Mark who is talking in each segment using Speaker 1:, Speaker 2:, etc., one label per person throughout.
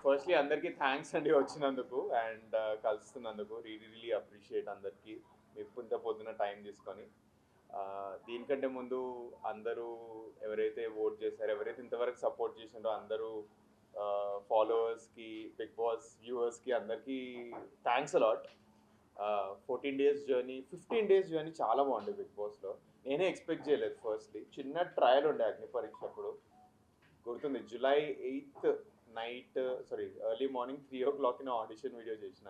Speaker 1: Firstly అందరికీ thanks అండి వచ్చినందుకు అండ్ కలుస్తున్నందుకు రియలీ అప్రిషియేట్ అందరికీ మీరు ఇంత పొద్దున టైం తీసుకొని దీనికంటే ముందు అందరూ ఎవరైతే ఓట్ చేశారో ఎవరైతే ఇంతవరకు సపోర్ట్ చేసిండో అందరూ ఫాలోవర్స్కి బిగ్ బాస్ వ్యూవర్స్కి అందరికీ thanks a lot 14 days journey 15 days journey చాలా బాగుంది బిగ్ బాస్లో. నేనే ఎక్స్పెక్ట్ చేయలేదు. ఫస్ట్లీ చిన్న ట్రయల్ ఉండే అగ్ని పరీక్ష అప్పుడు గుర్తుంది, July 8th night early morning 3 o'clock audition video చేసిన.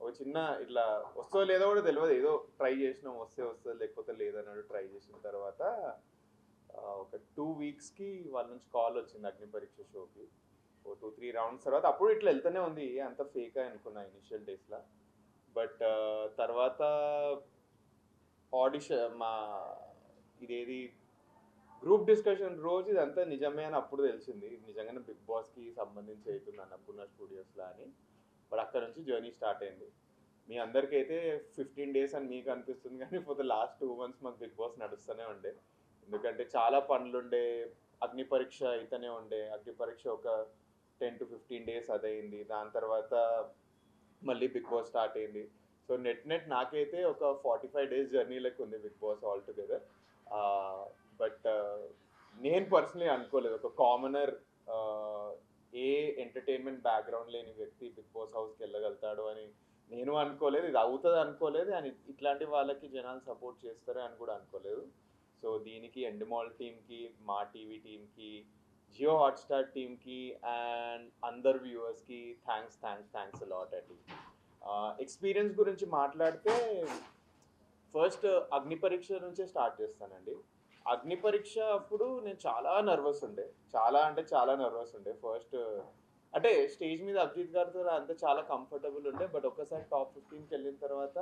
Speaker 1: ఒక చిన్న ఇట్లా వస్తుందో లేదో కూడా తెలియదు, ఏదో ట్రై చేసినాం, వస్తే వస్తుంది లేకపోతే లేదన్నాడు. ట్రై చేసిన తర్వాత ఒక 2 weeksకి వాళ్ళ నుంచి కాల్ వచ్చింది అగ్ని పరీక్ష షోకి. 2-3 rounds తర్వాత అప్పుడు ఇట్లా వెళ్తూనే ఉంది, అంత ఫేక్ అనుకున్నా ఇనిషియల్ డేస్లో. బట్ తర్వాత ఆడిషన్ మా ఇదేది గ్రూప్ డిస్కషన్ రోజు ఇదంతా నిజమే అని అప్పుడు తెలిసింది, నిజంగానే బిగ్ బాస్కి సంబంధించి అవుతుంది అన్నపూర్ణ స్టూడియోస్లో అని. బట్ అక్కడ నుంచి జర్నీ స్టార్ట్ అయింది. మీ అందరికైతే 15 days అని మీకు అనిపిస్తుంది, కానీ ఫర్ ద లాస్ట్ 2 months మాకు బిగ్ బాస్ నడుస్తూనే ఉండే. ఎందుకంటే చాలా పనులుండే, అగ్ని పరీక్ష అయితేనే ఉండే. అగ్ని పరీక్ష ఒక 10 to 15 days అదయింది. దాని తర్వాత మళ్ళీ బిగ్ బాస్ స్టార్ట్ అయింది. సో నెట్ నాకైతే ఒక 45 days జర్నీ లెక్క ఉంది Bigg Boss all together. But నేను పర్సనలీ అనుకోలేదు ఒక కామనర్ ఏ ఎంటర్టైన్మెంట్ బ్యాక్గ్రౌండ్ లేని వ్యక్తి బిగ్ బాస్ హౌస్కి వెళ్ళగలుగుతాడు అని నేను అనుకోలేదు. ఇది అవుతుంది అనుకోలేదు, అని ఇట్లాంటి వాళ్ళకి జనాలు సపోర్ట్ చేస్తారు అని కూడా అనుకోలేదు. సో దీనికి ఎండమాల్ టీమ్కి, మా టీవీ టీమ్కి, జియో హాట్స్టార్ టీమ్కి అండ్ అందరు వ్యూవర్స్కి థ్యాంక్స్ అలాట్ అండి. ఎక్స్పీరియన్స్ గురించి మాట్లాడితే ఫస్ట్ అగ్ని పరీక్ష నుంచే స్టార్ట్ చేస్తానండి. అగ్ని పరీక్ష అప్పుడు నేను చాలా నర్వస్ ఉండే, చాలా నర్వస్ ఉండే. ఫస్ట్ అంటే స్టేజ్ మీద అభిజిత్ గారితో అంతా చాలా కంఫర్టబుల్ ఉండే. బట్ ఒక్కసారి టాప్ 15కి వెళ్ళిన తర్వాత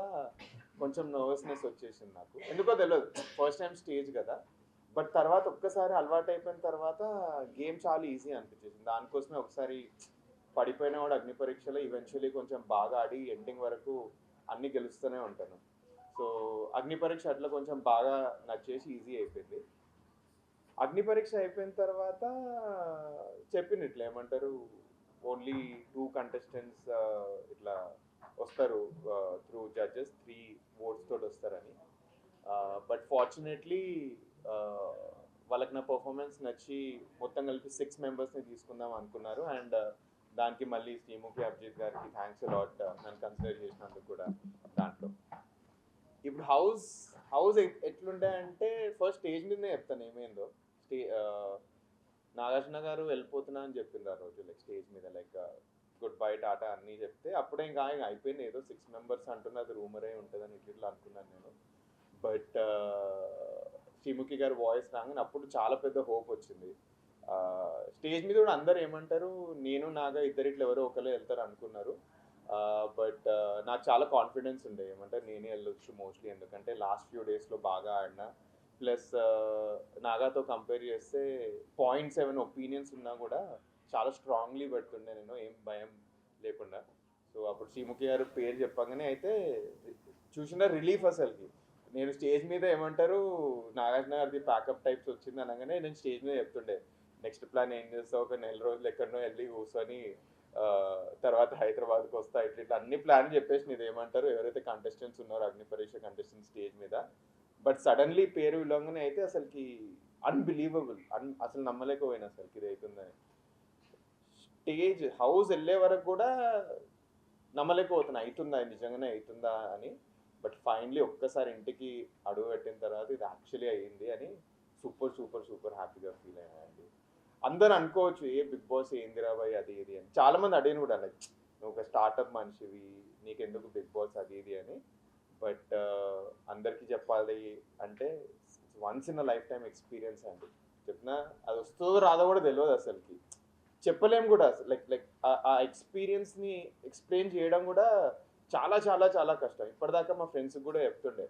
Speaker 1: కొంచెం నర్వస్నెస్ వచ్చేసింది నాకు, ఎందుకో తెలియదు. ఫస్ట్ టైం స్టేజ్ కదా. బట్ తర్వాత ఒక్కసారి అలవాటు అయిపోయిన తర్వాత గేమ్ చాలా ఈజీ అనిపించేసింది. దానికోసమే ఒకసారి పడిపోయినా కూడా అగ్ని పరీక్షలో ఈవెన్చువలీ కొంచెం బాగా ఆడి ఎండింగ్ వరకు అన్నీ గెలుస్తూనే ఉంటాను. సో అగ్ని పరీక్ష అట్లా కొంచెం బాగా నచ్చేసి ఈజీ అయిపోయింది. అగ్ని పరీక్ష అయిపోయిన తర్వాత చెప్పింది ఇట్లా ఏమంటారు, ఓన్లీ 2 contestants ఇట్లా వస్తారు త్రూ జడ్జెస్, 3 votes తోటి వస్తారని. బట్ ఫార్చునేట్లీ వాళ్ళకి నా పర్ఫార్మెన్స్ నచ్చి మొత్తం కలిపి 6 members తీసుకుందాం అనుకున్నారు. అండ్ దానికి మళ్ళీ శ్రీముఖి అభిజిత్ గారికి థ్యాంక్స్ అలాట్ నన్ను కన్సిడర్ చేసినందుకు కూడా. దాంట్లో ఇప్పుడు హౌస్ ఎట్లుండే అంటే ఫస్ట్ స్టేజ్ మీదనే చెప్తాను ఏమైందో. నాగార్జున గారు వెళ్ళిపోతున్నా అని చెప్పింది ఆ రోజు, లైక్ స్టేజ్ మీద లైక్ గుడ్ బై టాటా అన్నీ చెప్తే అప్పుడే ఇంకా అయిపోయింది. ఏదో 6 members అంటున్నది రూమరే ఉంటుందని ఇట్లా అనుకున్నాను నేను. బట్ శ్రీముఖి గారు వాయిస్ రాగానే అప్పుడు చాలా పెద్ద హోప్ వచ్చింది. స్టేజ్ మీద కూడా అందరు ఏమంటారు, నేను నాగా ఇద్దరిట్లో ఎవరో ఒకరు వెళ్తారు అనుకున్నారు. బట్ నాకు చాలా కాన్ఫిడెన్స్ ఉండే, ఏమంటారు నేనే వెళ్ళొచ్చు మోస్ట్లీ, ఎందుకంటే లాస్ట్ ఫ్యూ డేస్లో బాగా ఆడినా. ప్లస్ నాగాతో కంపేర్ చేస్తే 0.7 ఒపీనియన్స్ ఉన్నా కూడా చాలా స్ట్రాంగ్లీ పెడుతుండే నేను, ఏం భయం లేకుండా. సో అప్పుడు శ్రీముఖి గారు పేరు చెప్పగానే అయితే చూసిన రిలీఫ్ అసలుకి. నేను స్టేజ్ మీద ఏమంటారు నాగార్జున గారిది ప్యాకప్ టైప్స్ వచ్చింది అనగానే నేను స్టేజ్ మీద చెప్తుండే, నెక్స్ట్ ప్లాన్ ఏం చేస్తావు, ఒక 4 రోజులు ఎక్కడనో వెళ్ళి కూర్చొని తర్వాత హైదరాబాద్కి వస్తా, ఇట్లా అన్ని ప్లాన్ చెప్పేసి ఇది ఏమంటారు ఎవరైతే కంటెస్టెంట్స్ ఉన్నారో అగ్ని పరీక్ష కంటెస్టెంట్ స్టేజ్ మీద. బట్ సడన్లీ పేరు విలువగానే అయితే అసలుకి అన్బిలీవబుల్, అసలు నమ్మలేకపోయినా అసలుకి ఇది అవుతుందని. స్టేజ్ హౌస్ వెళ్ళే వరకు కూడా నమ్మలేకపోతున్నా అవుతుందా నిజంగానే అవుతుందా అని. బట్ ఫైనలీ ఒక్కసారి ఇంటికి అడుగు పెట్టిన తర్వాత ఇది యాక్చువల్లీ అయ్యింది అని సూపర్ హ్యాపీగా ఫీల్ అయ్యానండి. అందరు అనుకోవచ్చు ఏ బిగ్ బాస్ ఏందిరా బాయ్ అది ఇది అని. చాలా మంది అడిగిన కూడా లైక్ నువ్వు ఒక స్టార్టప్ మనిషివి, నీకెందుకు బిగ్ బాస్ అది ఇది అని. బట్ అందరికీ చెప్పాలి అంటే once in a life time experience అండి. చెప్పినా అది వస్తుందో రాదో కూడా తెలియదు అసలుకి, చెప్పలేము కూడా. లైక్ ఆ ఎక్స్పీరియన్స్ని ఎక్స్ప్లెయిన్ చేయడం కూడా చాలా కష్టం. ఇప్పటిదాకా మా ఫ్రెండ్స్కి కూడా చెప్తుండే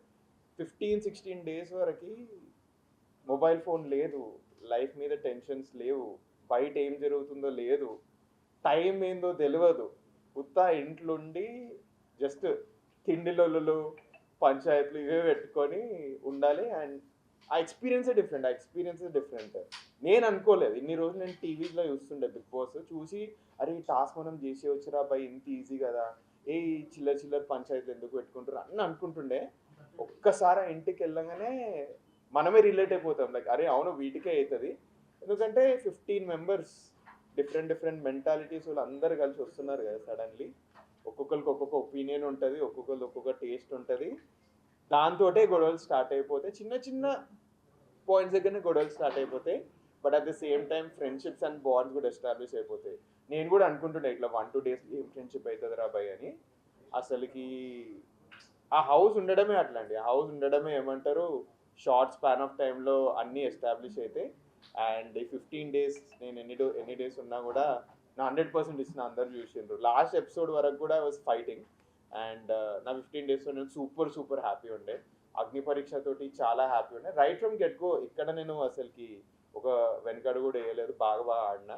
Speaker 1: 15-16 days వరకు మొబైల్ ఫోన్ లేదు, లైఫ్ మీద టెన్షన్స్ లేవు, బయట ఏం జరుగుతుందో లేదు, టైం ఏందో తెలియదు, ఉత్తా ఇంట్లుండి జస్ట్ తిండిలొల్లులు పంచాయతీలు ఇవే పెట్టుకొని ఉండాలి. అండ్ ఆ ఎక్స్పీరియన్స్ డిఫరెంట్. నేను అనుకోలేదు ఇన్ని రోజులు నేను టీవీలో చూస్తుండే బిగ్ బాస్ చూసి, అరే ఈ టాస్క్ మనం చేసేయచ్చురా బై, ఇంత ఈజీ కదా, ఏ ఈ చిల్లర పంచాయతీలు ఎందుకు పెట్టుకుంటారు అని అనుకుంటుండే. ఒక్కసారి ఆ ఇంటికి వెళ్ళగానే మనమే రిలేట్ అయిపోతాం, లైక్ అరే అవును వీటికే అవుతుంది. ఎందుకంటే 15 మెంబర్స్, డిఫరెంట్ మెంటాలిటీస్, వాళ్ళు అందరు కలిసి వస్తున్నారు కదా సడన్లీ. ఒక్కొక్కరికి ఒక్కొక్క ఒపీనియన్ ఉంటుంది, ఒక్కొక్కరికి ఒక్కొక్క టేస్ట్ ఉంటుంది. దాంతోటే గొడవలు స్టార్ట్ అయిపోతే, చిన్న చిన్న పాయింట్స్ దగ్గరనే గొడవలు స్టార్ట్ అయిపోతాయి. But at the same time friendships and bonds కూడా ఎస్టాబ్లిష్ అయిపోతాయి. నేను కూడా అనుకుంటుండే ఇట్లా 1-2 days ఏం ఫ్రెండ్షిప్ అవుతుంది రా బాయ్ అని. అసలుకి ఆ హౌస్ ఉండడమే అట్లా అండి. ఆ హౌస్ ఉండడమే ఏమంటారు, షార్ట్ స్పాన్ ఆఫ్ టైంలో అన్నీ ఎస్టాబ్లిష్ అయితే. అండ్ ఈ 15 days నేను ఎన్ని డేస్ ఉన్నా కూడా నా 100% ఇచ్చిన అందరు చూసిండ్రు. లాస్ట్ ఎపిసోడ్ వరకు కూడా వాజ్ ఫైటింగ్. అండ్ నా 15 daysలో నేను సూపర్ హ్యాపీ ఉండే. అగ్ని పరీక్ష తోటి చాలా హ్యాపీ ఉండే. రైట్ ఫ్రమ్ గెట్ గో ఇక్కడ నేను అసలుకి ఒక వెనకడు కూడా వేయలేదు, బాగా ఆడినా.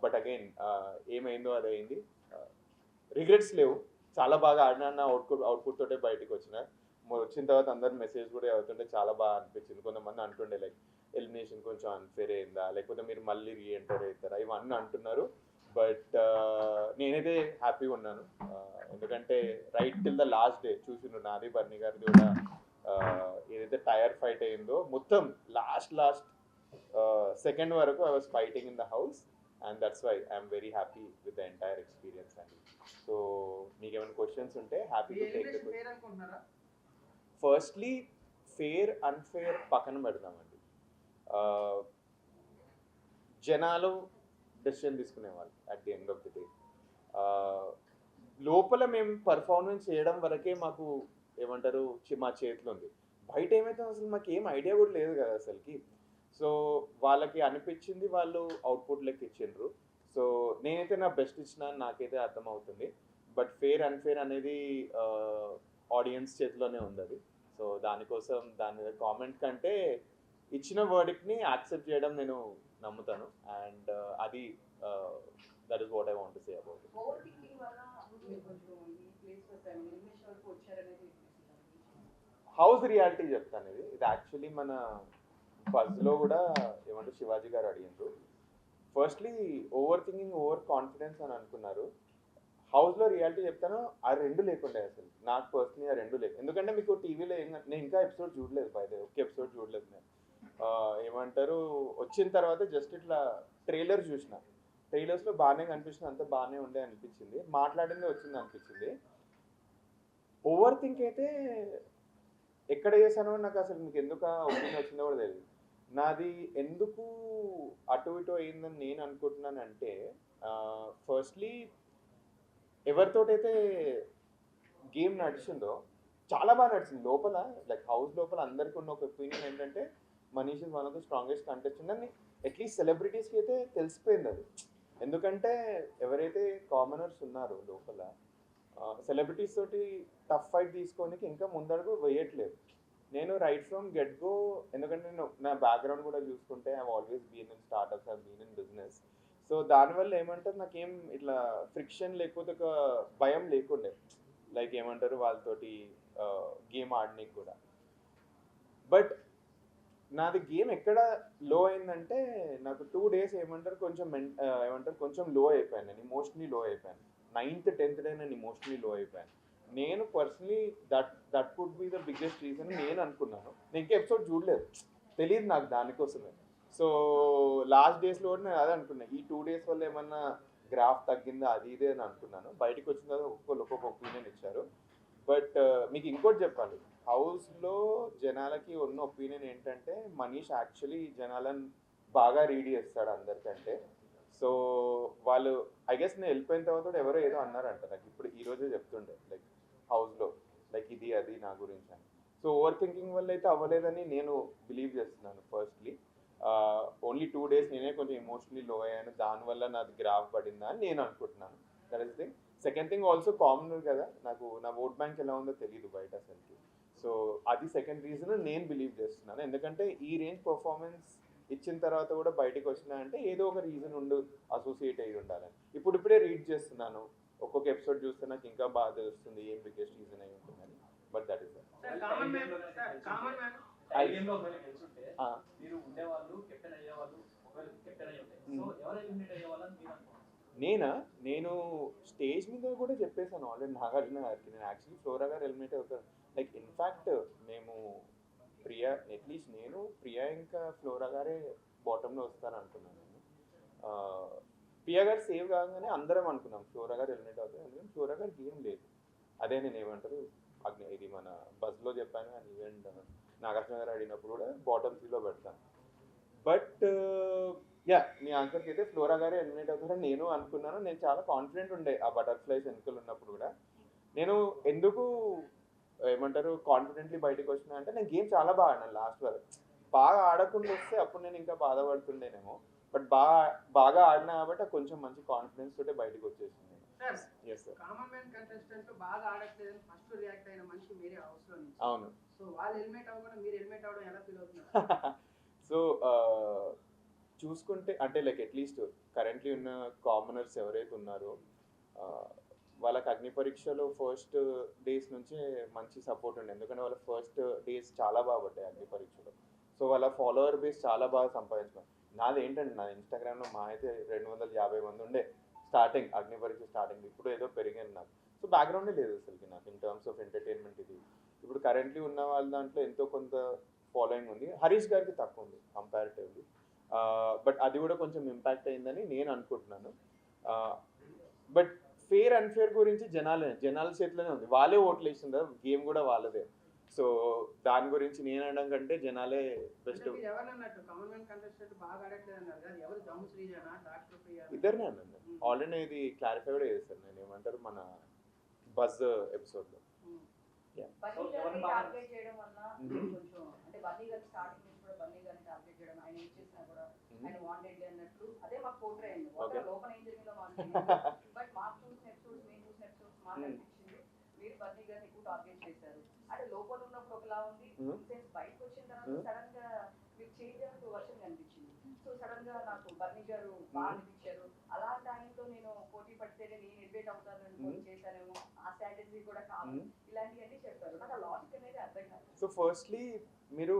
Speaker 1: బట్ అగైన్ ఏమైందో అది అయింది. రిగ్రెట్స్ లేవు, చాలా బాగా ఆడినా. నా అవుట్పుట్ తోటే బయటకు వచ్చిన తర్వాత అందరు మెసేజ్ కూడా అవుతుంటే చాలా బాగా అనిపించింది. కొంతమంది అంటుండే లైక్ ఎలిమినేషన్ కొంచెం అన్ఫేర్ అయిందా, లేకపోతే మీరు మళ్ళీ రీఎంటర్ అవుతారా, ఇవన్నీ అంటున్నారు. బట్ నేనైతే హ్యాపీగా ఉన్నాను. ఎందుకంటే right till the last day చూసిండ్రు నాది బర్నీ గారిది కూడా. ఏదైతే టైర్ ఫైట్ అయిందో మొత్తం లాస్ట్ సెకండ్ వరకు I was fighting in the house. And that's why I'm very happy with the entire experience అండి. సో మీకు ఏమైనా క్వశ్చన్స్ ఉంటే happy to take the question. Firstly fair unfair పక్కన పెడదామండి. జనాలు డెసిషన్ తీసుకునేవాళ్ళు at the end of the day. లోపల మేము పర్ఫార్మెన్స్ చేయడం వరకే మాకు ఏమంటారు మా చేతిలో ఉంది. బయట ఏమైతే అసలు మాకు ఏం ఐడియా కూడా లేదు కదా అసలుకి. సో వాళ్ళకి అనిపించింది వాళ్ళు అవుట్పుట్ లెక్క ఇచ్చిండ్రు. సో నేనైతే నా బెస్ట్ ఇచ్చిన నాకైతే అర్థమవుతుంది. బట్ ఫేర్ అన్ఫేర్ అనేది ఆడియన్స్ చేతిలోనే ఉంది అది. సో దానికోసం దాని మీద కామెంట్ కంటే ఇచ్చిన వర్డిక్ని యాక్సెప్ట్ చేయడం నేను నమ్ముతాను. అండ్ అది that is what I want to say about it. House reality చెప్తాను. ఇది యాక్చువల్లీ మన బజ్లో కూడా ఏమంటారు శివాజీ గారు అడిగిండ్రు. Firstly overthinking, overconfidence అని అనుకున్నారు. హౌస్లో రియాలిటీ చెప్తాను, ఆ రెండు లేకుండే అసలు. నాకు పర్సనలీ ఆ రెండు లేదు. ఎందుకంటే మీకు టీవీలో నేను ఇంకా ఎపిసోడ్ చూడలేదు, బయట ఒక్క ఎపిసోడ్ చూడలేదు నేను. ఏమంటారు వచ్చిన తర్వాత జస్ట్ ఇట్లా ట్రైలర్ చూసిన. ట్రైలర్స్లో బాగానే కనిపించింది, అంతా బాగానే ఉండే అనిపించింది, మాట్లాడిందే వచ్చింది అనిపించింది. ఓవర్ థింక్ అయితే ఎక్కడ చేశానో నాకు అసలు మీకు ఎందుకు ఒపీనియన్ వచ్చిందో కూడా తెలియదు. నాది ఎందుకు అటు ఇటు అయిందని నేను అనుకుంటున్నాను అంటే, ఫస్ట్లీ ఎవరితోటైతే గేమ్ నడిచిందో చాలా బాగా నడిచింది లోపల. లైక్ హౌస్ లోపల అందరికీ ఉన్న ఒక ఒపీనియన్ ఏంటంటే Manish is one of the strongest contestant అని అట్లీస్ట్ సెలబ్రిటీస్కి అయితే తెలిసిపోయింది అది. ఎందుకంటే ఎవరైతే కామనర్స్ ఉన్నారో లోపల సెలబ్రిటీస్ తోటి టఫ్ ఫైట్ తీసుకోనికి ఇంకా ముందడుగు వేయట్లేదు. నేను రైట్ ఫ్రమ్ గెట్ గో, ఎందుకంటే నేను నా బ్యాక్గ్రౌండ్ కూడా చూసుకుంటే I always been in startups, I been in business. So దానివల్ల ఏమంటారు నాకేం ఇట్లా ఫ్రిక్షన్ లేకపోతే ఒక భయం లేకుండే, లైక్ ఏమంటారు వాళ్ళతోటి గేమ్ ఆడడానికి కూడా. బట్ నాది గేమ్ ఎక్కడ లో అయిందంటే నాకు 2 days ఏమంటారు కొంచెం లో అయిపోయాను. నేను ఇమోషనలీ లో అయిపోయాను. 9th 10th డే నేను ఇమోషనలీ లో అయిపోయాను. నేను personally that could be the biggest reason నేను అనుకున్నాను. నేను ఇంకా ఎపిసోడ్ చూడలేదు, తెలియదు నాకు దానికోసమే. సో లాస్ట్ డేస్లో కూడా నేను అదే అనుకున్నాను, ఈ 2 days వల్ల ఏమన్నా గ్రాఫ్ తగ్గిందా అది ఇదే అని అనుకున్నాను. బయటకు వచ్చిన తర్వాత ఒక్కొక్క ఒపీనియన్ ఇచ్చారు. బట్ మీకు ఇంకోటి చెప్పాలి, హౌస్లో జనాలకి ఉన్న ఒపీనియన్ ఏంటంటే మనీష్ యాక్చువల్లీ జనాలను బాగా రీడ్ చేస్తాడు అందరికంటే. సో వాళ్ళు ఐ గెస్ నేను వెళ్ళిపోయిన తర్వాత కూడా ఎవరో ఏదో అన్నారంట నాకు, ఇప్పుడు ఈరోజే చెప్తుండే లైక్ హౌస్లో లైక్ ఇది అది నా గురించి అని. సో ఓవర్ థింకింగ్ వల్ల అయితే అవ్వలేదని నేను బిలీవ్ చేస్తున్నాను. ఫస్ట్లీ ఓన్లీ 2 days నేనే కొంచెం ఎమోషనలీ లో అయ్యాను, దానివల్ల నాది గ్రాఫ్ పడిందా అని నేను అనుకుంటున్నాను. That is thing. Second thing also common కదా, నాకు నా ఓట్ బ్యాంక్ ఎలా ఉందో తెలియదు బయట అసలుకి. సో అది సెకండ్ రీజన్ నేను బిలీవ్ చేస్తున్నాను. ఎందుకంటే ఈ రేంజ్ పర్ఫార్మెన్స్ ఇచ్చిన తర్వాత కూడా బయటకు వచ్చినా అంటే ఏదో ఒక రీజన్ అసోసియేట్ అయ్యి ఉండాలని. ఇప్పుడే రీడ్ చేస్తున్నాను, ఒక్కొక్క ఎపిసోడ్ చూస్తే నాకు ఇంకా బాగా తెలుస్తుంది ఏం బిగ్గెస్ట్ రీజన్ అయి ఉంటుందని. But that is I-
Speaker 2: game లో ఒకవేళ గెలుచుంటే
Speaker 1: ఆ,
Speaker 2: మీరు ఉండేవాళ్ళు కెప్టెన్ అయ్యేవాళ్ళు ఒకవేళ కెప్టెన్ అయ్యి ఉంటే సో
Speaker 1: మ్మ్.
Speaker 2: ఎవరు ఎలిమినేట్ అయ్యేవాళ్ళని మీరు అనుకుంటున్నారు?
Speaker 1: నేను స్టేజ్ మీద కూడా చెప్పేశాను ఆల్రెడీ నాగార్జున గారికి, నేను యాక్చువల్లీ ఫ్లోరా గారు ఎలిమినేట్ అవుతాను. లైక్ ఇన్ఫ్యాక్ట్ మేము ప్రియా, అట్లీస్ట్ నేను ప్రియా ఇంకా ఫ్లోరా గారే బాటంలో వస్తాను అనుకున్నాను నేను. ఆ, ప్రియా గారు సేవ్ కాగానే అందరం అనుకున్నాం ఫ్లోరా గారు ఎలిమినేట్ అవుతారు, ఎందుకంటే ఫ్లోరా గారికి ఏం లేదు. అదే నేను ఏమంటారు ఇది మన బస్లో చెప్పాను అండ్ ఈవెన్ నాగార్జున గారు అడిగినప్పుడు కూడా బాటమ్ 3లో పెడతాను. బట్ యా, మీ ఆన్సర్కి అయితే ఫ్లోరా గారే ఎలిమినేట్ అవుతారని నేను అనుకున్నాను. నేను చాలా కాన్ఫిడెంట్ ఉండే ఆ బటర్ఫ్లైస్ వెనుకలు ఉన్నప్పుడు కూడా. నేను ఎందుకు ఏమంటారు కాన్ఫిడెంట్లీ బయటకు వచ్చినా అంటే నేను గేమ్ చాలా బాగా ఆడినాను లాస్ట్ వరకు. బాగా ఆడకుండా వస్తే అప్పుడు నేను ఇంకా బాధపడుతుండేనేమో. బట్ బాగా ఆడినా కాబట్టి కొంచెం మంచి కాన్ఫిడెన్స్ తోటే బయటకు వచ్చేసింది.
Speaker 3: Sir
Speaker 1: yes sir.
Speaker 3: Common man contestant బాగా ఆడట్లేదని ఫస్ట్ రియాక్ట్ అయిన మనిషి మీరే హౌస్ లో నుంచి.
Speaker 1: అవును.
Speaker 3: సో వాళ్ళు ఎలిమినేట్ అవ్వకుండా మీరు ఎలిమినేట్ అవ్వడం ఎలా ఫీల్ అవుతున్నారు?
Speaker 1: సో చూసుకుంటే అంటే లైక్ అట్లీస్ట్ కరెంట్లీ ఉన్న కామనర్స్ ఎవరైతే ఉన్నారో వాళ్ళకి అగ్ని పరీక్షలో ఫస్ట్ డేస్ నుంచే మంచి సపోర్ట్ ఉండే, ఎందుకంటే వాళ్ళ ఫస్ట్ డేస్ చాలా బాగా పడ్డాయి అగ్ని పరీక్షలో. సో వాళ్ళ ఫాలోవర్ బేస్ చాలా బాగా సంపాదించుకున్నారు. నాది ఏంటంటే నా ఇన్స్టాగ్రామ్లో మా అయితే 250 మంది ఉండే స్టార్టింగ్, అగ్ని పరీక్ష స్టార్టింగ్. ఇప్పుడు ఏదో పెరిగాను నాకు. సో బ్యాక్గ్రౌండే లేదు అసలుకి నాకు ఇన్ టర్మ్స్ ఆఫ్ ఎంటర్టైన్మెంట్. ఇది ఇప్పుడు కరెంట్లీ ఉన్న వాళ్ళ దాంట్లో ఎంతో కొంత ఫాలోయింగ్ ఉంది. హరీష్ గారికి తక్కువ ఉంది కంపారిటివ్లీ, బట్ అది కూడా కొంచెం ఇంపాక్ట్ అయిందని నేను అనుకుంటున్నాను. బట్ ఫేర్ అన్ఫేర్ గురించి జనాల చేతిలోనే ఉంది, వాళ్ళే ఓట్లు వేసింటారు, గేమ్ కూడా వాళ్ళదే. సో దాని గురించి నేను అనడం కంటే జనాలే బెస్ట్.
Speaker 3: మీరు ఎవరన్నట్టు కామన్ మ్యాన్ కంటెస్టెంట్ బాగా ఆడట్లేదు అన్నారు కదా, ఎవరు దమ్ము శ్రీజనా డాక్టర్ ప్రియా?
Speaker 1: ఇద్దరినే అన్నాను. ఆల్రెడీ ఇది క్లారిఫై కూడా చేస్తాను నేను, ఏమంటారు మన బజ్ ఎపిసోడ్లో.
Speaker 4: బన్నీ గారిని టార్గెట్ చేయడం వల్ల కొంచెం అంటే బన్నీ గారి స్టార్టింగ్ నుంచి కూడా బన్నీ గారిని టార్గెట్ చేయడం, ఆయన ఏం చేసినా కూడా ఆయన వాంటెడ్ అన్నట్లు అదే మాకు పోర్ట్రే అయింది. లోపల ఏం జరిగిందో మాకు బట్ మాకు చూసిన ఎపిసోడ్స్, మేము చూసిన ఎపిసోడ్స్ మాకు అనిపించింది మీరు బన్నీ గారిని ఎక్కువ టార్గెట్ చేశారు. అంటే లోపల ఉన్నప్పుడు ఒకలా ఉంది, బయటకు వచ్చిన తర్వాత సడన్ గా మీకు చేంజ్ అయిన వర్షన్ కనిపించింది. సో సడన్ గా నాకు బన్నీ గారు బాగా అనిపించారు. అలా టైంలో నేను పోటీ పడితేనే నేను ఎలివేట్ అవుతాను అనుకోని చేశానేమో, ఆ స్ట్రాటజీ కూడా కాదు, ఇలాంటివన్నీ చెప్పారు. నాకు ఆ లాజిక్ అనేది అర్థం కాదు.
Speaker 1: సో ఫస్ట్లీ మీరు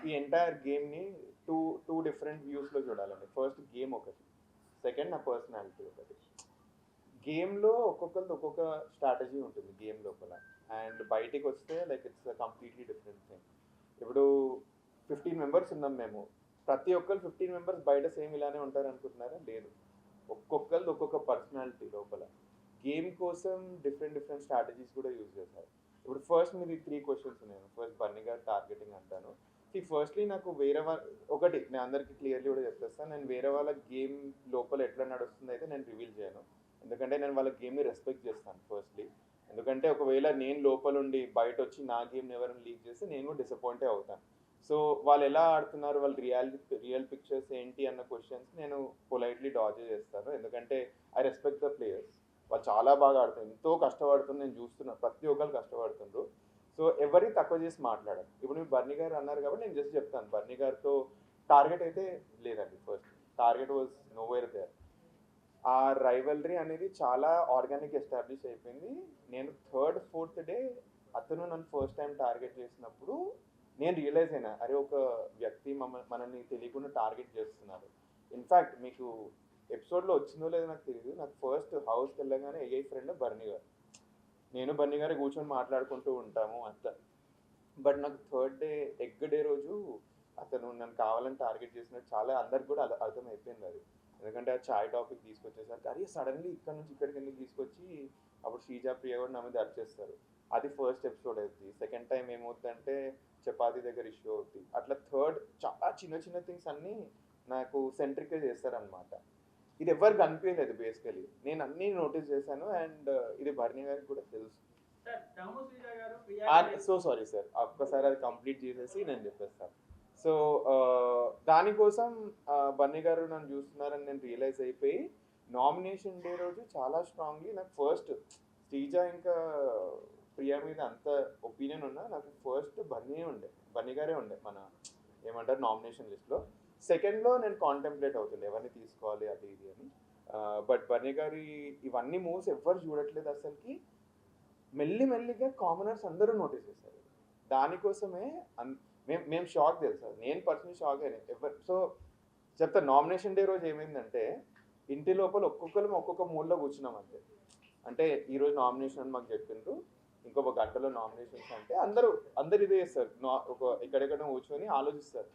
Speaker 1: ఈ ఎంటైర్ గేమ్ని టూ డిఫరెంట్ వ్యూస్లో చూడాలండి. ఫస్ట్ గేమ్ ఒకటి, సెకండ్ నా పర్సనాలిటీ ఒకటి. గేమ్లో ఒక్కొక్కరిది ఒక్కొక్క స్ట్రాటజీ ఉంటుంది గేమ్ లోపల, అండ్ బయటికి వస్తే like it's completely different thing. ఇప్పుడు 15 మెంబర్స్ ఉన్నాం మేము, ప్రతి ఒక్కరు 15 మెంబర్స్ బయట సేమ్ ఇలానే ఉంటారు అనుకుంటున్నారా? లేదు, ఒక్కొక్కరిది ఒక్కొక్క పర్సనాలిటీ లోపల. గేమ్ కోసం డిఫరెంట్ స్ట్రాటజీస్ కూడా యూజ్ చేస్తారు. ఇప్పుడు ఫస్ట్ మీది 3 క్వశ్చన్స్ ఉన్నాయి. ఫస్ట్ బన్నీ గారు టార్గెటింగ్ అంటాను. ఫస్ట్లీ నాకు వేరే ఒకటి నేను అందరికీ క్లియర్లీ కూడా చెప్పేస్తాను, నేను వేరే వాళ్ళ గేమ్ లోపల ఎట్లా నడుస్తుంది అయితే నేను రివీల్ చేయను, ఎందుకంటే నేను వాళ్ళ గేమ్ని రెస్పెక్ట్ చేస్తాను ఫస్ట్లీ. ఎందుకంటే ఒకవేళ నేను లోపల ఉండి బయట వచ్చి నా గేమ్ని ఎవరైనా లీక్ చేస్తే నేను కూడా డిసప్పాయింటే అవుతాను. సో వాళ్ళు ఎలా ఆడుతున్నారు, వాళ్ళ రియల్ పిక్చర్స్ ఏంటి అన్న క్వశ్చన్స్ నేను పొలైట్లీ డాజ్ చేస్తాను, ఎందుకంటే ఐ రెస్పెక్ట్ ద ప్లేయర్స్. వాళ్ళు చాలా బాగా ఆడుతారు, ఎంతో కష్టపడుతుంది, నేను చూస్తున్నాను ప్రతి ఒక్కరు కష్టపడుతుండ్రు. సో ఎవరికి తక్కువ చేసి మాట్లాడాలి. ఇప్పుడు మీరు బన్నీ గారు అన్నారు కాబట్టి నేను జస్ట్ చెప్తాను, బన్నీ గారితో టార్గెట్ అయితే లేదండి. First target was nowhere there. ఆ రైవల్రీ అనేది చాలా ఆర్గానిక్ ఎస్టాబ్లిష్ అయిపోయింది. నేను 3rd, 4th డే అతను నన్ను ఫస్ట్ టైం టార్గెట్ చేసినప్పుడు నేను రియలైజ్ అయినా, అరే ఒక వ్యక్తి మనల్ని తెలియకుండా టార్గెట్ చేస్తున్నారు. ఇన్ఫ్యాక్ట్ మీకు ఎపిసోడ్లో వచ్చిందో లేదో నాకు తెలియదు, నాకు ఫస్ట్ హౌస్కి వెళ్ళగానే ఏఐ ఫ్రెండ్ బన్నీ గారు, నేను బన్నీ గారు కూర్చొని మాట్లాడుకుంటూ ఉంటాము అంత. బట్ నాకు 3rd డే ఎగ్ డే రోజు అతను నన్ను కావాలని టార్గెట్ చేసినట్టు చాలా అందరికి కూడా అర్థమైపోయింది అది. ఎందుకంటే ఆ చాయ్ టాపిక్ తీసుకొచ్చేసరికి అరే సడన్లీ ఇక్కడ నుంచి ఇక్కడికి ఎందుకు తీసుకొచ్చి అప్పుడు శ్రీజా ప్రియ కూడా నా మీద అరిచేస్తారు. అది ఫస్ట్ ఎపిసోడ్ అవుతుంది. సెకండ్ టైం ఏమవుతుందంటే చపాతీ దగ్గర ఇష్యూ అవుతుంది. అట్లా థర్డ్ చాలా చిన్న థింగ్స్ అన్నీ నాకు సెంట్రిక్గా చేస్తారనమాట. ఇది ఎవరికి అనిపించలేదు బేసికలీ, నేను అన్నీ నోటీస్ చేశాను. అండ్ ఇది బర్నీ గారికి కూడా తెలుసు. సో సారీ సార్, ఒక్కసారి అది కంప్లీట్ చేసేసి నేను చెప్పేస్తాను. సో దానికోసం బన్నీ గారు నన్ను చూస్తున్నారని నేను రియలైజ్ అయిపోయి నామినేషన్ డే రోజు చాలా స్ట్రాంగ్లీ నాకు ఫస్ట్ శ్రీజ ఇంకా ప్రియా మీద అంత ఒపీనియన్ ఉన్నా, నాకు ఫస్ట్ బన్నీ గారే ఉండే మన ఏమంటారు నామినేషన్ లిస్ట్లో. సెకండ్లో నేను కాంటెంప్లేట్ అవుతుండే ఎవరిని తీసుకోవాలి అది ఇది అని. బట్ బన్నీ గారి ఇవన్నీ మూవ్స్ ఎవ్వరు చూడట్లేదు అసలుకి. మెల్లిగా కామనర్స్ అందరూ నోటీస్ చేశారు. దానికోసమే మేము షాక్ తెలుసా, నేను పర్సనల్ షాక్ అయినా సో చెప్తా. నామినేషన్ డే రోజు ఏమైందంటే ఇంటి లోపల ఒక్కొక్కరు ఒక్కొక్క మూడ్లో కూర్చున్నాం అంతే. అంటే ఈరోజు నామినేషన్ అని మాకు చెప్పిండ్రు, ఇంకొక గంటలో నామినేషన్స్ అంటే అందరు ఇదే చేస్తారు. ఒక ఎక్కడెక్కడ కూర్చొని ఆలోచిస్తారు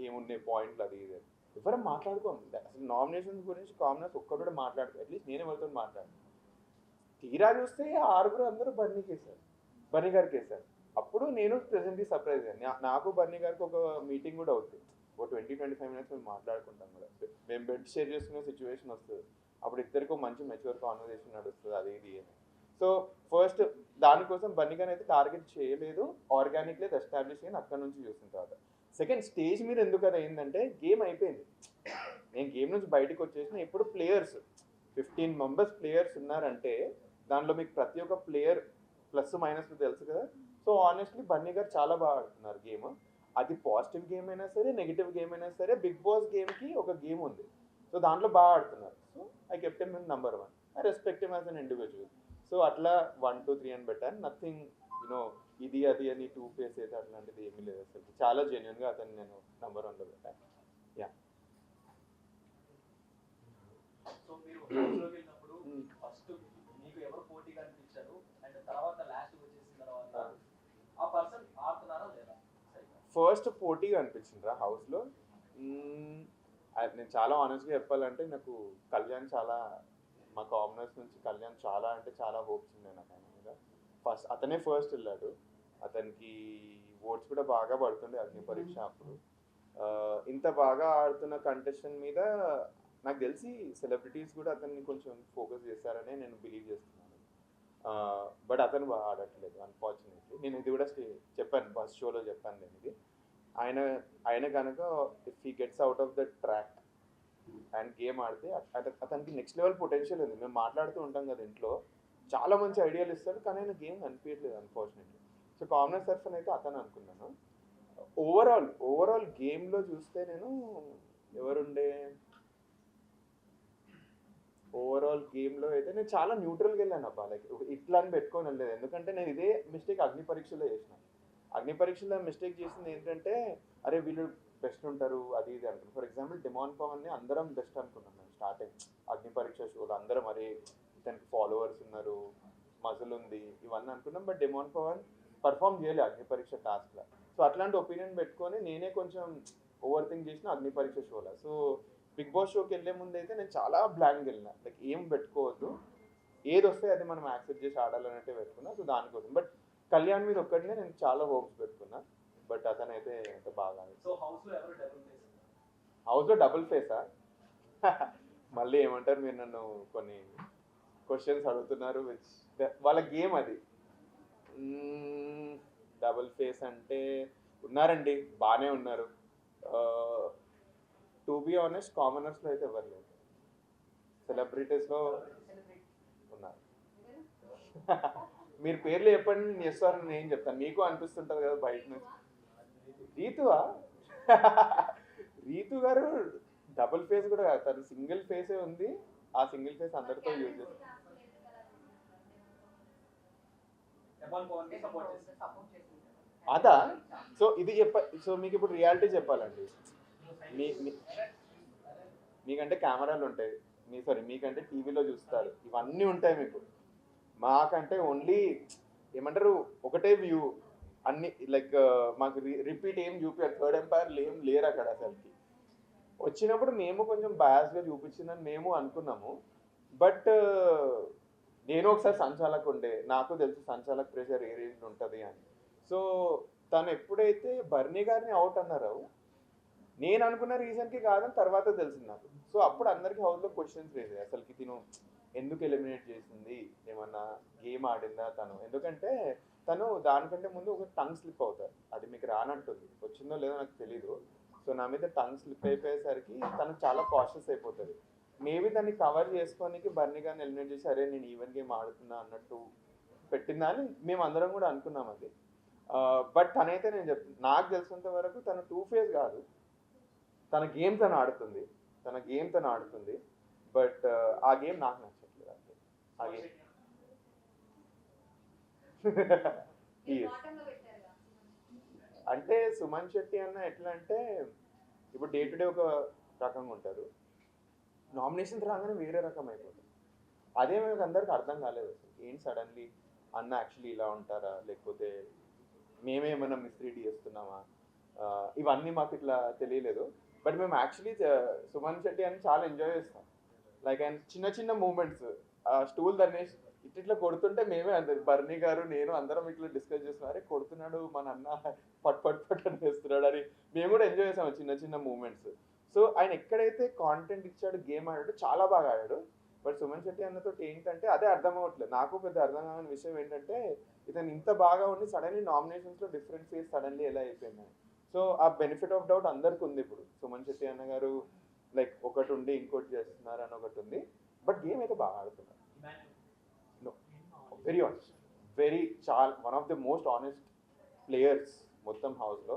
Speaker 1: ఏముండే పాయింట్లు అది ఇది. ఎవరు మాట్లాడుకోం అసలు నామినేషన్స్ గురించి. కామనర్స్ ఒక్కరు కూడా మాట్లాడుకో, అట్లీస్ట్ నేనే వాళ్ళతో మాట్లాడు. తీరా చూస్తే 6 అందరూ బన్నీ గారికి వేశారు. అప్పుడు నేను ప్రెసెంట్లీ సర్ప్రైజ్ అయ్యాను. నాకు బన్నీ గారికి ఒక మీటింగ్ కూడా అవుతుంది, ఒక 20-25 మినిట్స్ మేము మాట్లాడుకుంటాం కూడా. మేము బెడ్ షేర్ చేసుకునే సిచ్యువేషన్ వస్తుంది, అప్పుడు ఇద్దరికి మంచి మెచ్యూర్ కాన్వర్సేషన్ నడుస్తుంది అది ఇది అని. సో ఫస్ట్ దానికోసం బన్నీ గారిని అయితే టార్గెట్ చేయలేదు, ఆర్గానిక్ లేదు ఎస్టాబ్లిష్ అయ్యి అక్కడ నుంచి చూసిన తర్వాత. సెకండ్ స్టేజ్ మీద ఎందుకు అది అయిందంటే గేమ్ అయిపోయింది, నేను గేమ్ నుంచి బయటకు వచ్చేసిన. ఇప్పుడు ప్లేయర్స్ 15 మెంబర్స్ ప్లేయర్స్ ఉన్నారంటే దానిలో మీకు ప్రతి ఒక్క ప్లేయర్ ప్లస్ మైనస్ తెలుసు కదా. సో ఆనెస్ట్లీ బన్నీ గారు చాలా బాగా ఆడుతున్నారు గేమ్. అది పాజిటివ్ గేమ్ అయినా సరే నెగిటివ్ గేమ్ అయినా సరే బిగ్ బాస్ గేమ్కి ఒక గేమ్ ఉంది, సో దాంట్లో బాగా ఆడుతున్నారు. So I kept him number 1, I respect him as an individual. So అట్లా 1, 2, 3 అని పెట్టాను. నథింగ్ ఇది అది అని 2 ఫేస్ అయితే అట్లాంటిది ఏమీ లేదు అసలు. చాలా జెన్యున్గా అతను నేను నంబర్ 1లో పెట్టాను. యా.
Speaker 2: సో మీరు హౌస్లోకి వెళ్ళినప్పుడు ఫస్ట్ మీకు ఎవరు పోటీగా అనిపించారు, అండ్ తర్వాత లాస్ట్ వచ్చేసిన తర్వాత ఆ పర్సన్ ఆడుతున్నారా లేదా?
Speaker 1: ఫస్ట్ పోటీగా అనిపించిందిరా హౌస్లో. నేను చాలా ఆనెస్ట్గా చెప్పాలంటే నాకు కళ్యాణ్ చాలా, మా కామనర్స్ నుంచి కళ్యాణ్ చాలా అంటే చాలా హోప్స్ ఉన్నాయి నాకు ఆయన మీద. అతనే ఫస్ట్ వెళ్ళాడు, అతనికి ఓట్స్ కూడా బాగా పడుతుండే అగ్ని పరీక్ష అప్పుడు. ఇంత బాగా ఆడుతున్న కంటెస్టెంట్ మీద నాకు తెలిసి సెలబ్రిటీస్ కూడా అతన్ని కొంచెం ఫోకస్ చేస్తారనే నేను బిలీవ్ చేస్తున్నాను. బట్ అతను బాగా ఆడట్లేదు అన్ఫార్చునేట్లీ. నేను ఇది కూడా చెప్పాను, ఫస్ట్ షోలో చెప్పాను నేను ఇది. ఆయన కనుక if he gets out of the track and game ఆడితే అతనికి నెక్స్ట్ లెవెల్ పొటెన్షియల్ ఉంది. మేము మాట్లాడుతూ ఉంటాం కదా ఇంట్లో, చాలా మంచి ఐడియాలు ఇస్తాడు, కానీ ఆయన గేమ్ కనిపించట్లేదు అన్ఫార్చునేట్లీ. సో కామనర్ సర్ఫన్ అయితే అతను అనుకున్నాను. ఓవరాల్ గేమ్లో చూస్తే నేను ఎవరుండే ఓవరాల్ గేమ్లో అయితే నేను చాలా న్యూట్రల్గా వెళ్ళాను అబ్బా. లైక్ ఇట్లా అని పెట్టుకొని వెళ్ళలేదు, ఎందుకంటే నేను ఇదే మిస్టేక్ అగ్ని పరీక్షలో చేసిన. అగ్ని పరీక్షలో మిస్టేక్ చేసింది ఏంటంటే అరే వీళ్ళు బెస్ట్ ఉంటారు అది ఇది అనుకున్నాను. ఫర్ ఎగ్జాంపుల్ డిమాన్ పవన్ని అందరం బెస్ట్ అనుకున్నాం మేము స్టార్టింగ్ అగ్ని పరీక్ష షోలో. అందరం అరే ఇతనికి ఫాలోవర్స్ ఉన్నారు, మజల్ ఉంది ఇవన్నీ అనుకున్నాం. బట్ డిమాన్ పవన్ పర్ఫామ్ చేయలేదు అగ్ని పరీక్ష టాస్క్లో. సో అట్లాంటి ఒపీనియన్ పెట్టుకొని నేనే కొంచెం ఓవర్ థింక్ చేసిన అగ్ని పరీక్ష షోలో. సో బిగ్ బాస్ షోకి వెళ్ళే ముందు అయితే నేను చాలా బ్లాంక్ వెళ్ళిన, లైక్ ఏం పెట్టుకోవద్దు, ఏది వస్తే అది మనం యాక్సెప్ట్ చేసి ఆడాలన్నట్టే పెట్టుకున్నా. సో దానికోసం బట్ కళ్యాణ్ మీద ఒక్కడినే నేను చాలా హోప్స్ పెట్టుకున్నా, బట్ అతనైతే ఎంత బాగా.
Speaker 2: సో హౌస్లో
Speaker 1: డబుల్ ఫేసా? మళ్ళీ ఏమంటారు, మీరు నన్ను కొన్ని క్వశ్చన్స్ అడుగుతున్నారు విచ్ వాళ్ళ గేమ్ అది. డబుల్ ఫేస్ అంటే ఉన్నారండి, బాగానే ఉన్నారు. టు బీ ఆనెస్ట్ కామనర్స్లో అయితే ఎవరు లేదు, సెలబ్రిటీస్లో ఉన్నారు. మీరు పేర్లు చెప్పండి, నేను చేస్తారని నేను చెప్తాను, మీకు అనిపిస్తుంటుంది కదా బయట నుంచి. రీతు గారు డబుల్ ఫేస్ కూడా కాదు, తను సింగిల్ ఫేసే ఉంది. ఆ సింగిల్ ఫేస్ అందరితో యూజ్ చేస్తారు. అదా? సో ఇది సో మీకు ఇప్పుడు రియాలిటీ చెప్పాలండి. మీకంటే కెమెరాలు ఉంటాయి, మీకంటే టీవీలో చూస్తారు, ఇవన్నీ ఉంటాయి మీకు. మాకంటే ఓన్లీ ఏమంటారు ఒకటే వ్యూ, అన్ని లైక్ మాకు రిపీట్ ఏం చూపారు, థర్డ్ ఎంపైర్ ఏం లేరు అక్కడ అసలుకి. వచ్చినప్పుడు మేము కొంచెం బయాస్గా చూపించిందని మేము అనుకున్నాము. బట్ నేను ఒకసారి సంచాలక్ ఉండే, నాకు తెలుసు సంచాలక్ ప్రెషర్ ఏ రేంజ్ ఉంటుంది అని. సో తను ఎప్పుడైతే బర్నీ గారిని అవుట్ అన్నారో నేను అనుకున్న రీజన్కి కాదని తర్వాత తెలిసింది నాకు. సో అప్పుడు అందరికీ హౌస్లో క్వశ్చన్స్ వేసాయి, అసలుకి తిను ఎందుకు ఎలిమినేట్ చేసింది, ఏమన్నా గేమ్ ఆడిందా తను. ఎందుకంటే తను దానికంటే ముందు ఒక టంగ్ స్లిప్ అవుతారు, అది మీకు రానంటుంది, వచ్చిందో లేదో నాకు తెలీదు. సో నా మీద టంగ్ స్లిప్ అయిపోయేసరికి తను చాలా కాషియస్ అయిపోతుంది. మేబీ దాన్ని కవర్ చేసుకోనికి బర్నీ గారిని ఎలిమినేట్ చేసి అరే నేను ఈవెన్ గేమ్ ఆడుతున్నా అన్నట్టు పెట్టిందా అని మేము అందరం కూడా అనుకున్నాం అది. బట్ తనైతే నేను చెప్తాను, నాకు తెలిసినంత వరకు తను 2 ఫేస్ కాదు, తన గేమ్ తను ఆడుతుంది. బట్ ఆ గేమ్ నాకు నచ్చట్లేదు అంతే. ఆ గేమ్ అంటే సుమన్ శెట్టి అన్న ఎట్లా అంటే ఇప్పుడు డే టు డే ఒక రకంగా ఉంటారు, నామినేషన్స్ రాగానే వేరే రకం అయిపోతుంది. అదే మీకు అందరికి అర్థం కాలేదు అసలు ఏంటి సడన్లీ అన్న యాక్చువల్లీ ఇలా ఉంటారా, లేకపోతే మేమేమైనా మిస్రీడ్ చేస్తున్నామా, ఇవన్నీ మాకు ఇట్లా తెలియలేదు. బట్ మేము యాక్చువల్లీ సుమన్ శెట్టి అని చాలా ఎంజాయ్ చేస్తాం. లైక్ అండ్ చిన్న చిన్న మూమెంట్స్, స్టూల్ దర్నేష్ ఇట్లా కొడుతుంటే మేమే అందరు బర్నీ గారు నేను అందరం ఇట్లా డిస్కస్ చేస్తున్నారే కొడుతున్నాడు మన అన్న పట్ పట్ పట్ అని వేస్తున్నాడు అని మేము కూడా ఎంజాయ్ చేసాము చిన్న చిన్న మూమెంట్స్. సో ఆయన ఎక్కడైతే కాంటెంట్ ఇచ్చాడు, గేమ్ ఆడాడు, చాలా బాగా ఆడాడు. బట్ సుమన్ శెట్టి అన్నతో ఏంటంటే అదే అర్థం అవ్వట్లేదు నాకు. పెద్ద అర్థం కాని విషయం ఏంటంటే ఇతను ఇంత బాగా ఉండి సడన్లీ నామినేషన్స్లో డిఫరెంట్ ఫేస్ సడన్లీ ఎలా అయిపోయింది. సో ఆ బెనిఫిట్ ఆఫ్ డౌట్ అందరికి ఉంది. ఇప్పుడు సుమన్ శెట్టి అన్న గారు లైక్ ఒకటి ఉండి ఇంకోటి చేస్తున్నారు అని ఒకటి ఉంది. బట్ గేమ్ అయితే బాగా ఆడుతున్నారు. వెరీ ఆనెస్ట్, చాలా one of the most honest players మొత్తం హౌస్లో.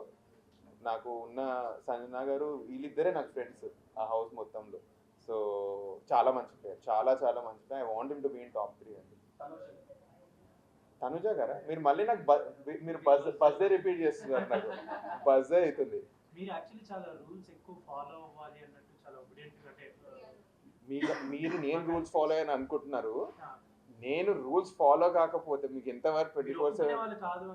Speaker 1: నాకు ఉన్న సంజన గారు వీళ్ళిద్దరే నాకు ఫ్రెండ్స్ ఆ హౌస్ మొత్తంలో. సో చాలా మంచి ప్లేయర్, చాలా చాలా మంచి player. I want him to be in top 3 అండి. తనుజ గారా మీరు మళ్ళీ నాకు మీరు బజ్జే రిపీట్ చేస్తున్నారు, నాకు బజ్జే అవుతుంది.
Speaker 5: మీరు యాక్చువల్లీ చాలా రూల్స్ ఎక్కువ ఫాలో అవ్వాలి అన్నట్టు చాలా ఒబిడియంట్ అంటే
Speaker 1: మీరు నేను రూల్స్ ఫాలో అయ్యాను అనుకుంటున్నారు. నేను రూల్స్ ఫాలో కాకపోతే మీకు ఎంతవరకు 24/7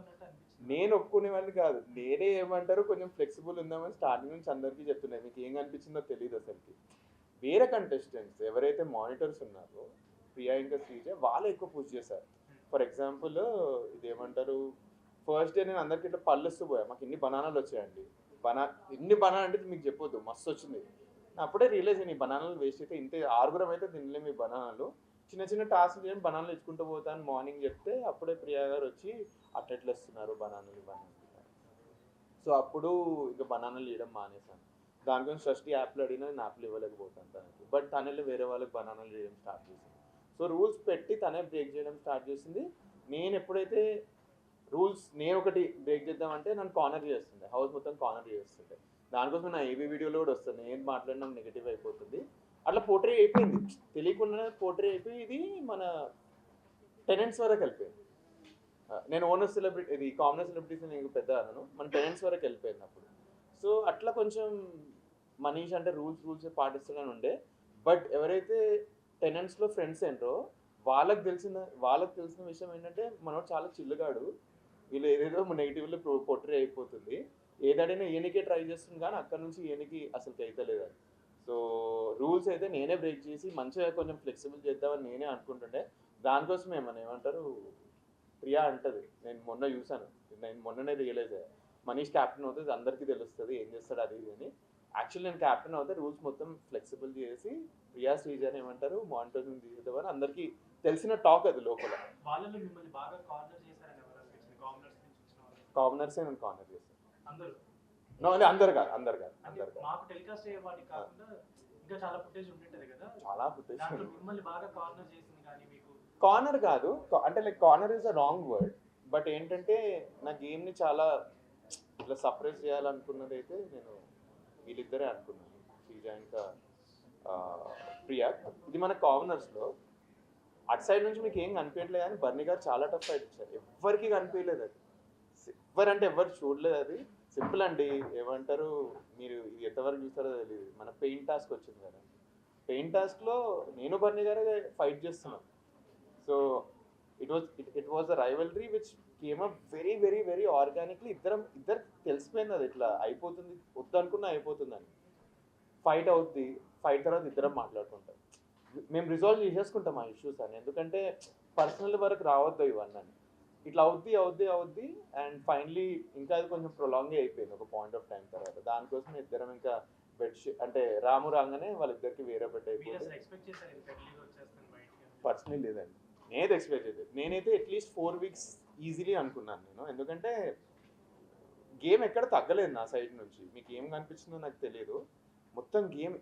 Speaker 1: నేను ఒప్పుకునే వాళ్ళు కాదు. నేనే ఏమంటారు కొంచెం ఫ్లెక్సిబుల్ ఉందామని స్టార్టింగ్ నుంచి అందరికీ చెప్తున్నాయి. మీకు ఏం కనిపించిందో తెలియదు అసలుకి. వేరే కంటెస్టెంట్స్ ఎవరైతే మానిటర్స్ ఉన్నారో ప్రియా ఇంకా శ్రీజ వాళ్ళు ఎక్కువ పుష్ చేశారు. ఫర్ ఎగ్జాంపుల్ ఇదేమంటారు ఫస్ట్ డే నేను అందరికి ఇట్లా పళ్ళొస్తూ పోయా, మాకు ఇన్ని బనానాలు వచ్చాయండి. ఎన్ని బనానా అంటే మీకు చెప్పొద్దు, మస్తు వచ్చింది. అప్పుడే రియలైజ్ అయ్యి ఈ బనానాలు వేస్ట్ అయితే ఇంతే 6 అయితే తినలేము ఈ బనానాలు, చిన్న చిన్న టాస్క్ చేయండి బనానాలు ఇచ్చుకుంటూ పోతాను మార్నింగ్ చెప్తే అప్పుడే ప్రియా గారు వచ్చి అట్లెట్లు వస్తున్నారు బనానాలు. సో అప్పుడు ఇంకా బనానాలు ఇవ్వడం మానేశాను. దాని గురించి ఫస్ట్ యాప్లు అడిగినా నేను యాప్లు ఇవ్వలేకపోతాను తనకి. బట్ తనలో వేరే వాళ్ళకి బనానాలు చేయడం స్టార్ట్ చేసింది. సో రూల్స్ పెట్టి తనే బ్రేక్ చేయడం స్టార్ట్ చేసింది. నేను ఎప్పుడైతే రూల్స్ నేను ఒకటి బ్రేక్ చేద్దామంటే నన్ను కార్నర్ చేస్తుండే, హౌస్ మొత్తం కార్నర్ చేస్తుండే. దానికోసం నా ఏబీ వీడియోలో కూడా వస్తుంది, నేను మాట్లాడినా నెగిటివ్ అయిపోతుంది. అట్లా పోర్ట్రే అయిపోయింది, తెలియకుండానే పోర్ట్రే అయిపోయి ఇది మన టెనెంట్స్ వరకు వెళ్ళిపోయింది. నేను ఓనర్ సెలబ్రిటీ ఇది కామనర్ సెలబ్రిటీస్ నేను పెద్ద అన్నాను, మన టెనెంట్స్ వరకు వెళ్ళిపోయింది అప్పుడు. సో అట్లా కొంచెం మనీష్ అంటే రూల్స్ పాటిస్తాడని ఉండే. బట్ ఎవరైతే టెనెంట్స్లో ఫ్రెండ్స్ ఏంటో వాళ్ళకి తెలిసిన విషయం ఏంటంటే మనోడు చాలా చిల్లుగాడు, వీళ్ళు ఏదేదో నెగిటివ్లో పోర్ట్రే అయిపోతుంది, ఏదైనా ఈయనకే ట్రై చేస్తుంది కానీ అక్కడ నుంచి ఈయనకి అసలు అవుతలేదు అది. సో రూల్స్ అయితే నేనే బ్రేక్ చేసి మంచిగా కొంచెం ఫ్లెక్సిబుల్ చేద్దామని నేనే అనుకుంటుండే. దానికోసమే ఏమన్నా ప్రియా అంటది, నేను మొన్న చూసాను, నేను మొన్ననే రియలైజ్ అయ్యా మనీష్ క్యాప్టెన్ అవుతుంది అందరికీ తెలుస్తుంది ఏం చేస్తాడు అది ఇది అని. యాక్చువల్లీ నేను క్యాప్టెన్ అవుతే రూల్స్ మొత్తం ఫ్లెక్సిబుల్ చేసి ప్రియా శ్రీజ అని ఏమంటారు మానిటరింగ్ తీసేద్దామని అందరికీ తెలిసిన టాక్ అది లోపల. కామనర్సే నేను కార్నర్ చేశాను. అందరు కాదు
Speaker 5: మాకు టెలికాస్ట్ అయ్యే వాటికి కాకుండా ఇంకా చాలా ఫుటేజ్ ఉంటుంటది కదా,
Speaker 1: చాలా ఫుటేజ్
Speaker 5: మిమ్మల్ని బాగా కార్నర్ చేసింది కానీ మీకు
Speaker 1: కార్నర్ కాదు అంటే like corner is a wrong word. But ఏంటంటే నా గేమ్ని చాలా ఇట్లా సప్రెస్ చేయాలనుకున్నది అయితే నేను వీళ్ళిద్దరే అనుకున్నాను, శ్రీజ ఇంకా ప్రియా. ఇది మన కార్నర్స్లో అటు సైడ్ నుంచి మీకు ఏం కనిపించట్లేదు కానీ బర్నీ గారు చాలా టఫ్ ఫైట్ ఇచ్చారు, ఎవ్వరికి కనిపించలేదు అది, ఎవరంటే ఎవరు చూడలేదు. అది సింపుల్ అండి, ఏమంటారు మీరు ఇది ఎంతవరకు చూస్తారో తెలియదు, మన పెయింట్ టాస్క్ వచ్చింది కదా, పెయింట్ టాస్క్లో నేను బర్నీ గారే ఫైట్ చేస్తున్నాను. So it was a rivalry which came up very very very organically. ఇద్దరు తెలిసిపోయింది అది ఇట్లా అయిపోతుంది, వద్దు అనుకున్నా అయిపోతుందని. ఫైట్ అవుద్ది, ఫైట్ తర్వాత ఇద్దరం మాట్లాడుకుంటాం, మేము రిజాల్వ్ చేసేసుకుంటాం ఆ ఇష్యూస్ అని. ఎందుకంటే పర్సనల్ వరకు రావద్దు ఇవన్నీ, ఇట్లా అవుద్ది అండ్ ఫైనలీ ఇంకా అది కొంచెం ప్రొలాంగే అయిపోయింది ఒక పాయింట్ ఆఫ్ టైం తర్వాత. దానికోసం ఇద్దరం ఇంకా బెడ్షీట్ అంటే రాము రాగానే వాళ్ళిద్దరికి వేరే బెడ్ అయిపోయింది. పర్సనల్ లేదండి, నేనైతే ఎక్స్పెక్ట్ చేయలేదు. నేనైతే అట్లీస్ట్ 4 weeks ఈజీలీ అనుకున్నాను నేను, ఎందుకంటే గేమ్ ఎక్కడ తగ్గలేదు నా సైడ్ నుంచి. మీకు ఏం కనిపించిందో నాకు తెలియదు, మొత్తం గేమ్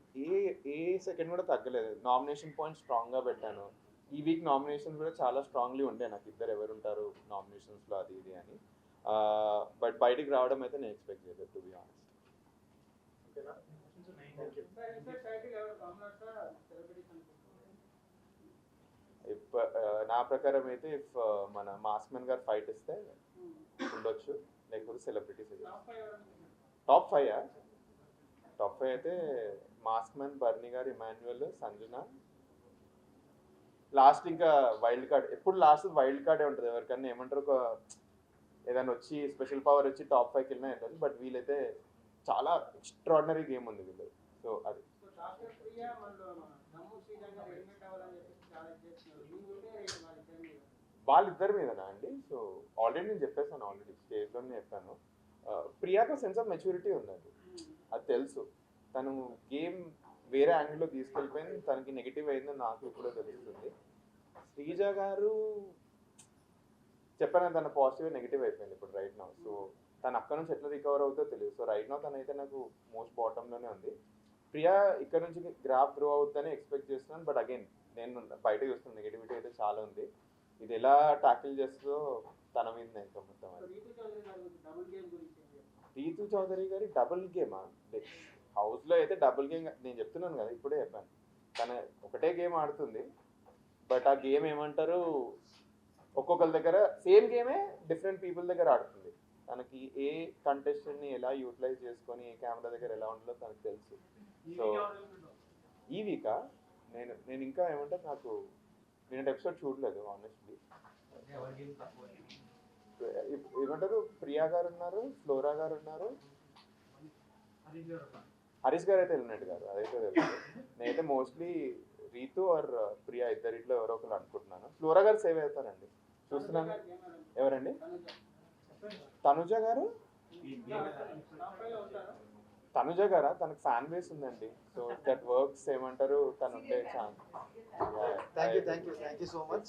Speaker 1: ఏ సెకండ్ కూడా తగ్గలేదు. నామినేషన్ పాయింట్ స్ట్రాంగ్గా పెట్టాను. ఈ వీక్ నామినేషన్స్ కూడా చాలా స్ట్రాంగ్లీ ఉండే నాకు, ఇద్దరు ఎవరు ఉంటారు నామినేషన్స్లో అది ఇది అని. బట్ బయటికి రావడం అయితే నేను ఎక్స్పెక్ట్ చేయలేదు టు బి ఆనెస్ట్. నా ప్రకారం అయితే ఇఫ్ మన మాస్మెన్ గారు ఫైట్ ఇస్తే ఉండొచ్చు, లేకపోతే సెలబ్రిటీస్ టాప్ 5 టాప్ 5 అయితే మాస్క్ మ్యాన్, బర్నీ గారు, ఇమాన్యుయల్, సంజన, లాస్ట్ ఇంకా వైల్డ్ కార్డ్. ఎప్పుడు లాస్ట్ వైల్డ్ కార్డే ఉంటుంది. ఎవరికన్నా ఏమంటారు ఒక ఏదైనా వచ్చి స్పెషల్ పవర్ వచ్చి టాప్ 5కి వెళ్ళినా వెళ్ళదు. బట్ వీళ్ళైతే చాలా ఎక్స్ట్రాడినరీ గేమ్ ఉంది వీళ్ళు. సో అది
Speaker 3: డాక్టర్ ప్రియా వాళ్ళు దమ్ము శ్రీజన్ గారు ఎలిమినేట్ అవ్వాలని చెప్పేసి చాలా చేస్తున్నారు. మీ ఉండే రేట్ వాళ్ళిద్దరి మీద.
Speaker 1: వాళ్ళిద్దరి మీదనా అండి? సో ఆల్రెడీ నేను చెప్పేసాను, ఆల్రెడీ స్టేజ్లోనే చెప్పాను. ప్రియాకు సెన్స్ ఆఫ్ మెచ్యూరిటీ ఉందండి, అది తెలుసు. తను గేమ్ వేరే యాంగిల్లో తీసుకెళ్ళిపోయింది, తనకి నెగిటివ్ అయిందని నాకు ఇప్పుడు తెలుస్తుంది. శ్రీజ గారు చెప్పాను, తన పాజిటివ్ నెగిటివ్ అయిపోయింది ఇప్పుడు రైట్ నౌ. సో తను అక్కడ నుంచి ఎట్లా రికవర్ అవుతుందో తెలియదు. సో రైట్ నౌ తనైతే నాకు మోస్ట్ బాటంలోనే ఉంది. ప్రియా ఇక్కడ నుంచి గ్రాఫ్ గ్రో అవుతుందని ఎక్స్పెక్ట్ చేస్తున్నాను. బట్ అగైన్ నేను బయట చూస్తున్నాను నెగిటివిటీ అయితే చాలా ఉంది. ఇది ఎలా ట్యాకిల్ చేస్తుందో తన మీద ఇంకా మొత్తం. రీతు చౌదరి గారి డబుల్ గేమా? హౌస్లో అయితే డబుల్ గేమ్ నేను చెప్తున్నాను కదా, ఇప్పుడే చెప్పాను. తన ఒకటే గేమ్ ఆడుతుంది, బట్ ఆ గేమ్ ఏమంటారు ఒక్కొక్కరి దగ్గర సేమ్ గేమే డిఫరెంట్ పీపుల్ దగ్గర ఆడుతుంది. తనకి ఏ కంటెస్టెంట్ని ఎలా యూటిలైజ్ చేసుకొని ఏ కెమెరా దగ్గర ఎలా ఉంటుందో తనకు తెలుసు. సో ఈ వీకా నేను ఇంకా ఏమంటారు నాకు నేను ఎపిసోడ్ చూడలేదు ఆనెస్ట్లీ. ఏమంటారు ప్రియా గారు ఉన్నారు, ఫ్లోరా గారు ఉన్నారు, హరీష్ గారు అయితే ఎలిమినేట్ గారు, అదైతే తెలుసు. నేనైతే మోస్ట్లీ రీతు ఆర్ ప్రియా ఇద్దరిట్లో ఎవరో ఒకరు అనుకుంటున్నాను. ఫ్లోరా గారు సేవ్ అవుతారండి చూస్తున్నాను. ఎవరండి? తనుజ గారు? తనుజ గారా? తనకు ఫ్యాన్ బేస్ ఉందండి. సో దట్ వర్క్స్ ఏమంటారు తను ఉండే chance.
Speaker 6: Thank you so much.